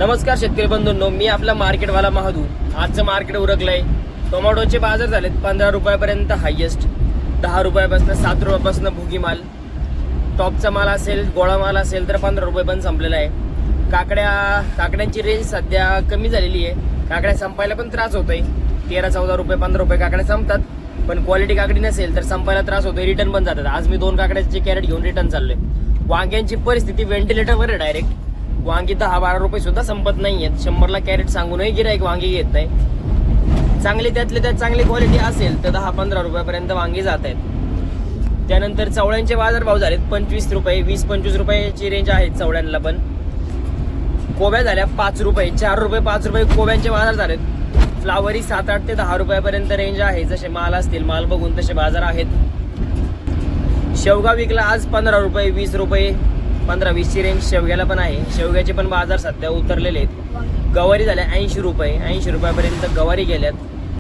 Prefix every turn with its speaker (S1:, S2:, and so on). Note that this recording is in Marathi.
S1: नमस्कार शेतकरी बंधूंनो, मी आपला मार्केटवाला महादू. आजचं मार्केट उरकलंय. टोमॅटोचे बाजार झालेत 15 रुपयापर्यंत हायेस्ट, 10 रुपयापासून 7 रुपयापासून भुगी माल. टॉपचा माल असेल, गोळा माल असेल तर 15 रुपये पण संपलेला आहे. काकड्यांची रेंज सध्या कमी झालेली आहे. काकड्या संपायला पण त्रास होतोय. 13-14 रुपये 15 रुपये काकड्या संपतात, पण क्वालिटी काकडी नसेल तर संपायला त्रास होतोय. रिटर्न पण जातात. आज मी 2 काकड्याचे कॅरेट घेऊन रिटर्न चाललोय. वांग्यांची परिस्थिती व्हेंटिलेटरवर आहे डायरेक्ट. वांगी 10-12 रुपये सुद्धा संपत नाही आहेत. 100ला कॅरेट सांगूनही गिराईक वांगी घेत नाही. चांगली त्यातले त्यात चांगली क्वालिटी असेल तर 10-15 रुपयापर्यंत वांगी जात आहेत. त्यानंतर चवळ्यांचे बाजार भाव झालेत 25 रुपये, 20-25 रुपयाची रेंज आहे चवळ्यांना. पण कोब्या झाल्या 5 रुपये, 4 रुपये 5 रुपये कोब्यांचे बाजार झालेत. फ्लावरी 7-8 ते 10 रुपयापर्यंत रेंज आहे. जसे माल असतील, माल बघून तसे बाजार आहेत. शेवगा विकला आज 15 रुपये, 20 रुपये, 15-20ची रेंज शेवग्याला पण आहे. शेवग्याचे पण बाजार सध्या उतरलेले आहेत. गवारी झाल्या 80 रुपये, 80 रुपयापर्यंत गवारी गेल्यात.